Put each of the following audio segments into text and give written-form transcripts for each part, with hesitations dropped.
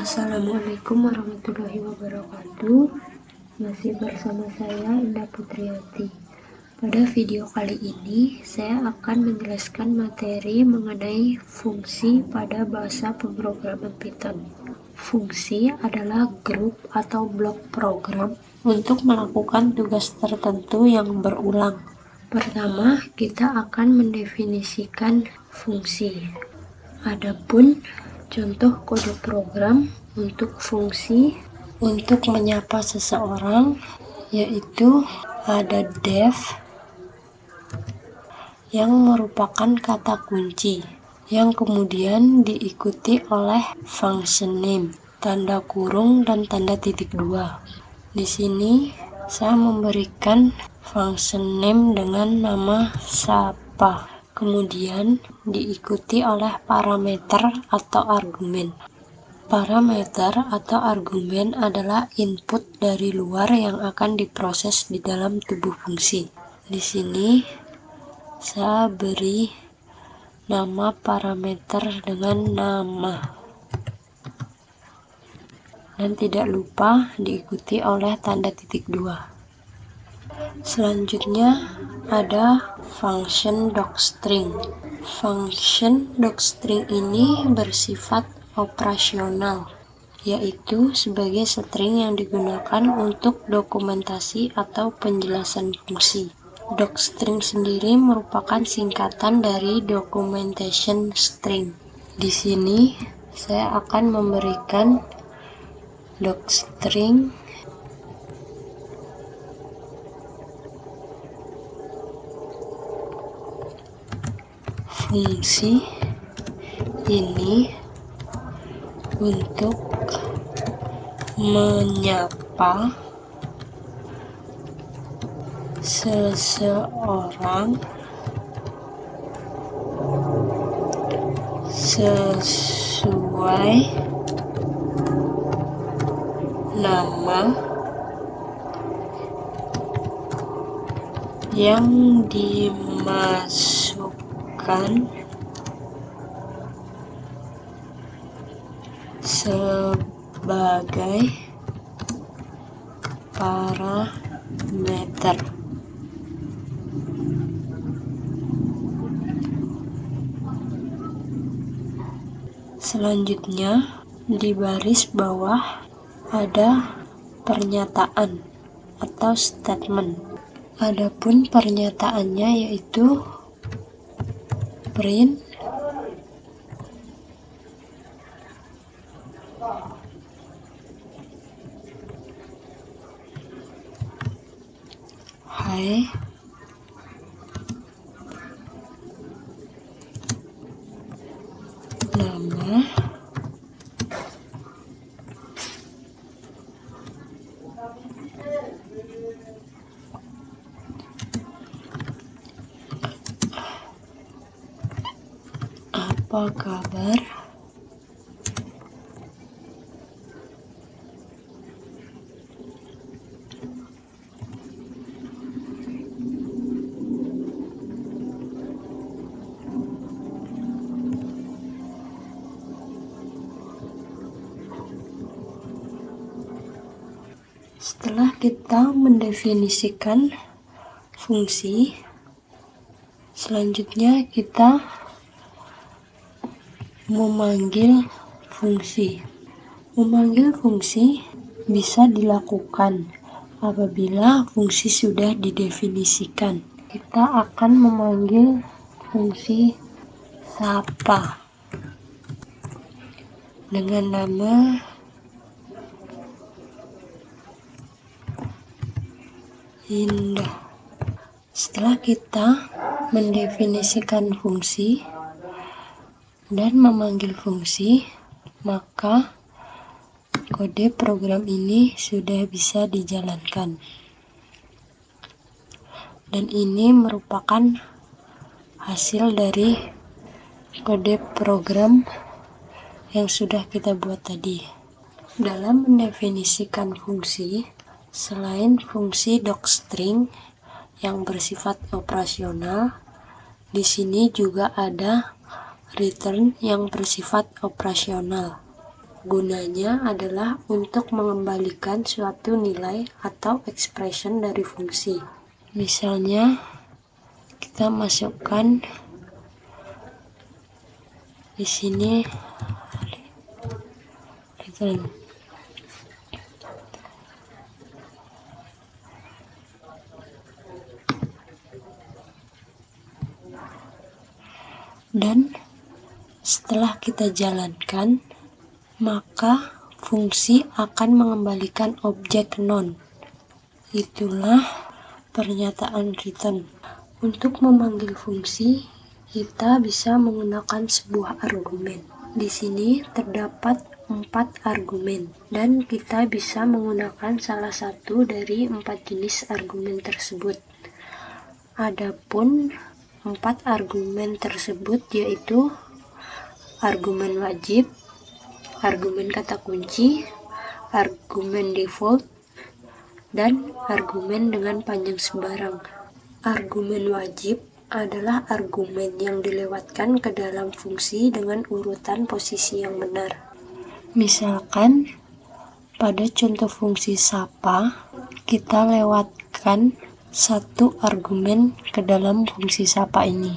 Assalamualaikum warahmatullahi wabarakatuh. Masih bersama saya Indah Putriati. Pada video kali ini saya akan menjelaskan materi mengenai fungsi pada bahasa pemrograman Python. Fungsi adalah grup atau blok program untuk melakukan tugas tertentu yang berulang. Pertama, kita akan mendefinisikan fungsi. Adapun contoh kode program untuk fungsi untuk menyapa seseorang yaitu ada def yang merupakan kata kunci yang kemudian diikuti oleh function name, tanda kurung dan tanda titik dua. Di sini saya memberikan function name dengan nama sapa. Kemudian diikuti oleh parameter atau argumen. Parameter atau argumen adalah input dari luar yang akan diproses di dalam tubuh fungsi. Di sini saya beri nama parameter dengan nama. Dan tidak lupa diikuti oleh tanda titik dua. Selanjutnya ada function docstring. Function docstring ini bersifat operasional, yaitu sebagai string yang digunakan untuk dokumentasi atau penjelasan fungsi. Docstring sendiri merupakan singkatan dari documentation string. Di sini saya akan memberikan docstring fungsi ini untuk menyapa seseorang sesuai nama yang dimasukkan sebagai parameter. Selanjutnya di baris bawah ada pernyataan atau statement. Adapun pernyataannya yaitu print hai nama apa kabar, setelah kita mendefinisikan fungsi, selanjutnya kita memanggil fungsi. Memanggil fungsi bisa dilakukan apabila fungsi sudah didefinisikan. Kita akan memanggil fungsi sapa dengan nama Indah. Setelah kita mendefinisikan fungsi dan memanggil fungsi, maka kode program ini sudah bisa dijalankan. Dan ini merupakan hasil dari kode program yang sudah kita buat tadi. Dalam mendefinisikan fungsi, selain fungsi docstring yang bersifat operasional, di sini juga ada return yang bersifat operasional. Gunanya adalah untuk mengembalikan suatu nilai atau expression dari fungsi. Misalnya, kita masukkan di sini dan setelah kita jalankan, maka fungsi akan mengembalikan objek non. Itulah pernyataan return. Untuk memanggil fungsi, kita bisa menggunakan sebuah argumen. Di sini terdapat 4 argumen, dan kita bisa menggunakan salah satu dari 4 jenis argumen tersebut. Adapun 4 argumen tersebut yaitu argumen wajib, argumen kata kunci, argumen default, dan argumen dengan panjang sembarang. Argumen wajib adalah argumen yang dilewatkan ke dalam fungsi dengan urutan posisi yang benar. Misalkan, pada contoh fungsi sapa, kita lewatkan satu argumen ke dalam fungsi sapa ini.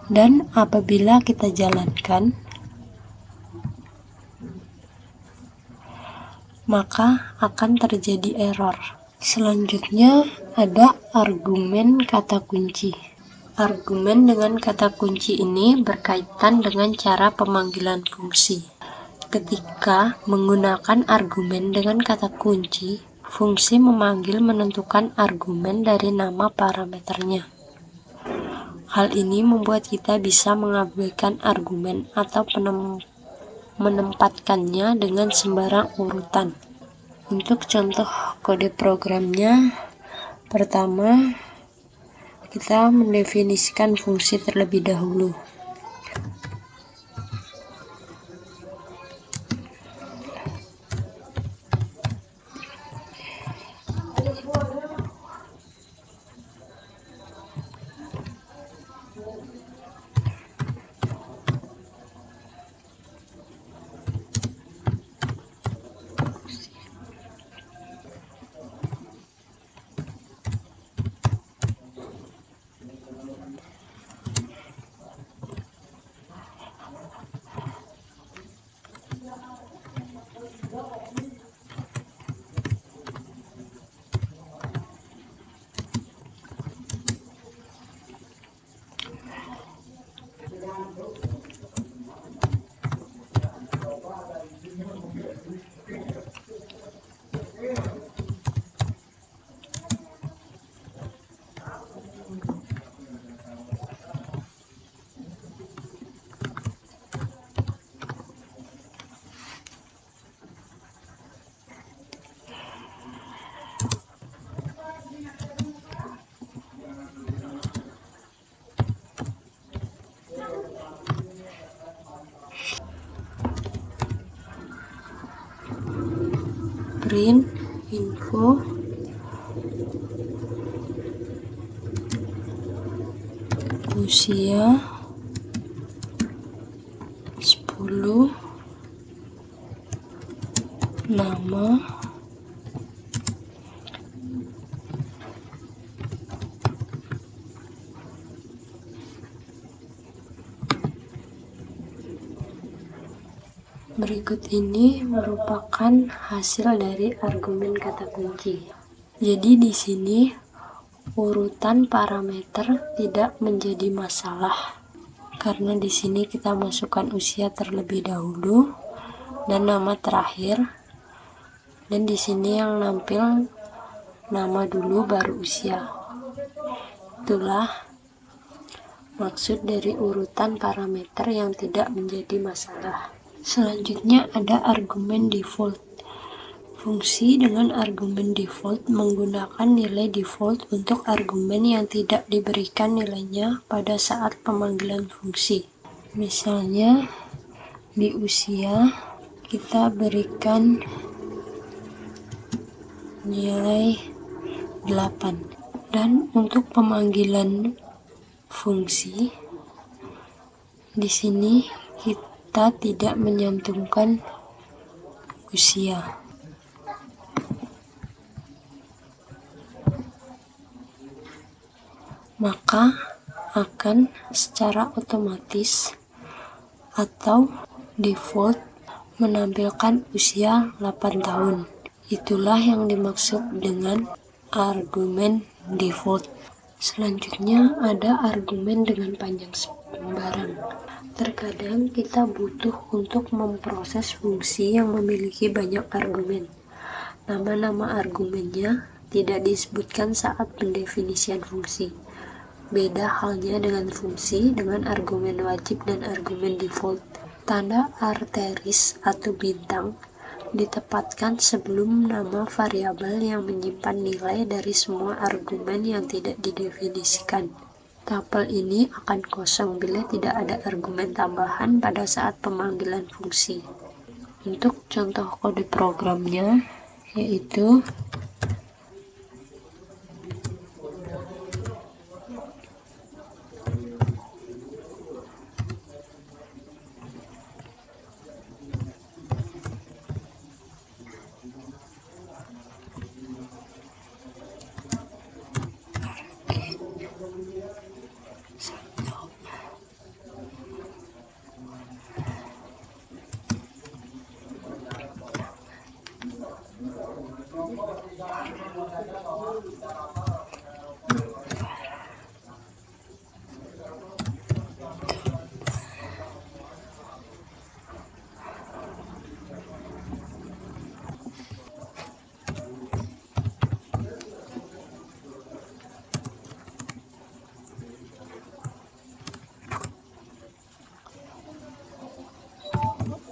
Dan apabila kita jalankan, maka akan terjadi error. Selanjutnya ada argumen kata kunci. Argumen dengan kata kunci ini berkaitan dengan cara pemanggilan fungsi. Ketika menggunakan argumen dengan kata kunci, fungsi memanggil menentukan argumen dari nama parameternya. Hal ini membuat kita bisa mengabaikan argumen atau menempatkannya dengan sembarang urutan. Untuk contoh kode programnya, pertama kita mendefinisikan fungsi terlebih dahulu. Print info usia 10, nama, berikut ini merupakan hasil dari argumen kata kunci. Jadi di sini urutan parameter tidak menjadi masalah karena di sini kita masukkan usia terlebih dahulu dan nama terakhir, dan di sini yang nampil nama dulu baru usia. Itulah maksud dari urutan parameter yang tidak menjadi masalah. Selanjutnya ada argumen default. Fungsi dengan argumen default menggunakan nilai default untuk argumen yang tidak diberikan nilainya pada saat pemanggilan fungsi. Misalnya di usia kita berikan nilai 8, dan untuk pemanggilan fungsi di sini kita tidak menyantumkan usia. Maka akan secara otomatis atau default menampilkan usia 8 tahun. Itulah yang dimaksud dengan argumen default. Selanjutnya ada argumen dengan panjang sembarang. Terkadang kita butuh untuk memproses fungsi yang memiliki banyak argumen. Nama-nama argumennya tidak disebutkan saat pendefinisian fungsi. Beda halnya dengan fungsi dengan argumen wajib dan argumen default. Tanda arteris atau bintang ditempatkan sebelum nama variabel yang menyimpan nilai dari semua argumen yang tidak didefinisikan. Tabel ini akan kosong bila tidak ada argumen tambahan pada saat pemanggilan fungsi. Untuk contoh kode programnya yaitu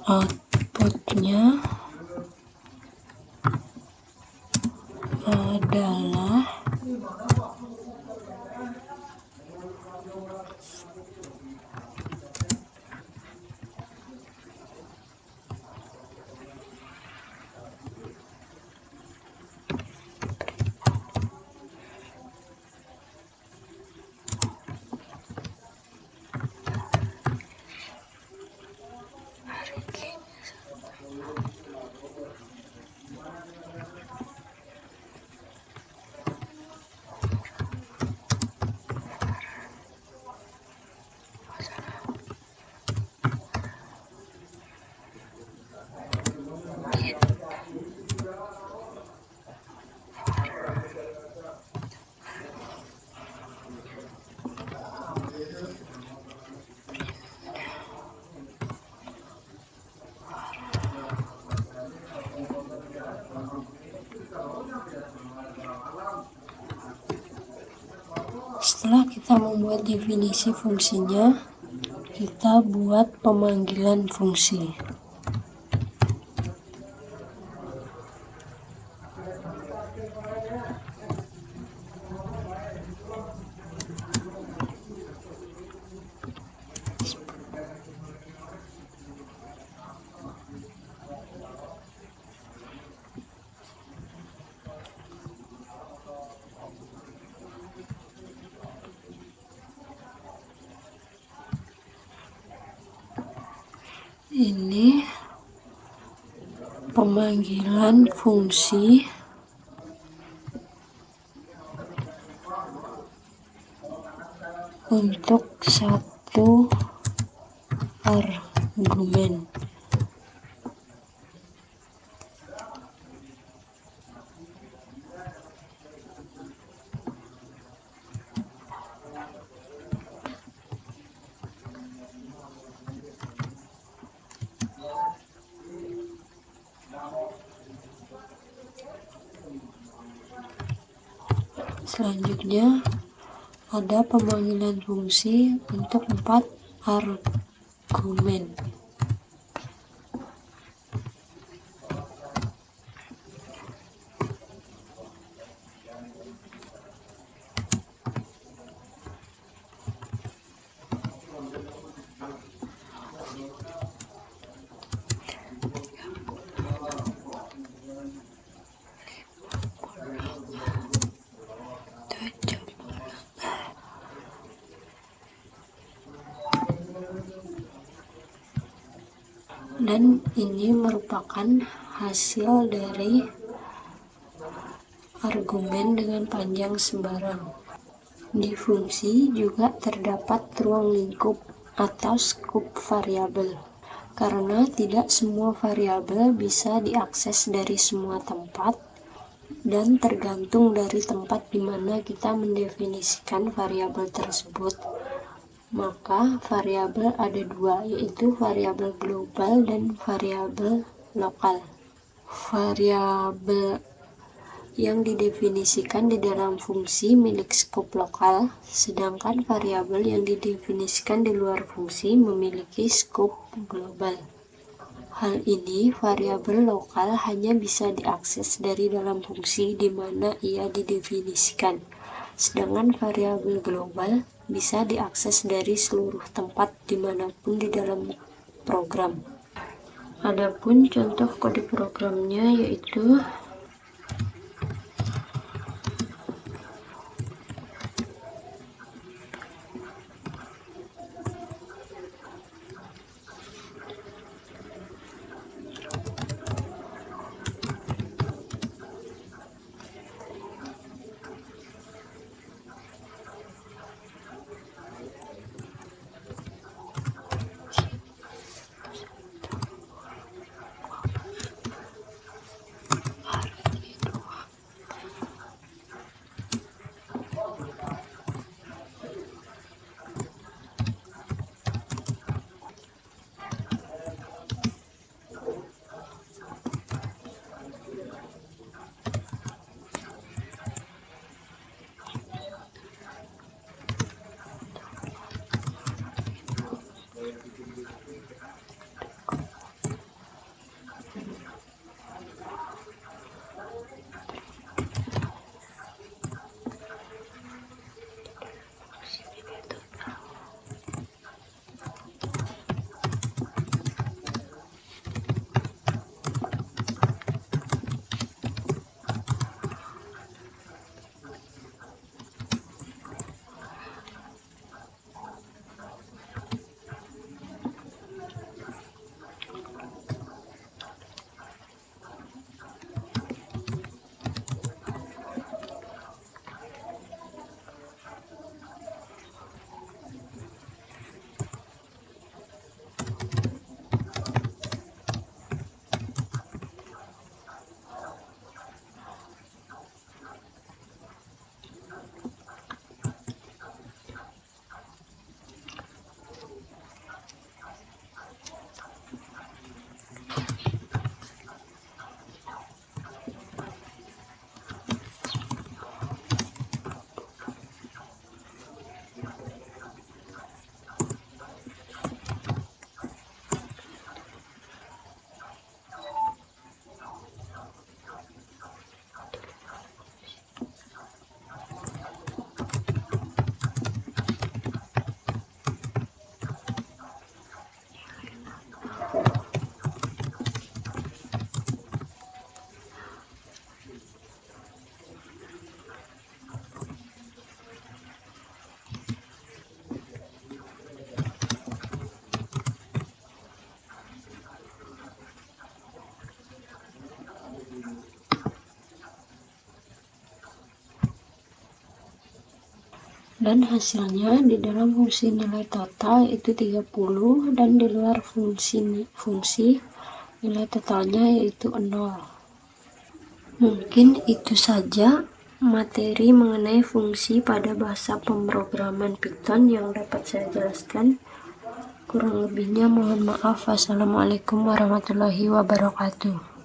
outputnya adalah setelah kita membuat definisi fungsinya, kita buat pemanggilan fungsi. Ini pemanggilan fungsi untuk satu argumen. Selanjutnya ada pemanggilan fungsi untuk 4 argumen. dan ini merupakan hasil dari argumen dengan panjang sembarang. Di fungsi juga terdapat ruang lingkup atau skop variabel, karena tidak semua variabel bisa diakses dari semua tempat dan tergantung dari tempat di mana kita mendefinisikan variabel tersebut. Maka variabel ada dua, yaitu variabel global dan variabel lokal. Variabel yang didefinisikan di dalam fungsi milik skop lokal, sedangkan variabel yang didefinisikan di luar fungsi memiliki skop global. Hal ini, variabel lokal hanya bisa diakses dari dalam fungsi di mana ia didefinisikan, sedangkan variabel global bisa diakses dari seluruh tempat dimanapun di dalam program. Adapun contoh kode programnya yaitu dan hasilnya di dalam fungsi nilai total itu 30 dan di luar fungsi nilai totalnya yaitu 0. Mungkin itu saja materi mengenai fungsi pada bahasa pemrograman Python yang dapat saya jelaskan. Kurang lebihnya mohon maaf. Wassalamualaikum warahmatullahi wabarakatuh.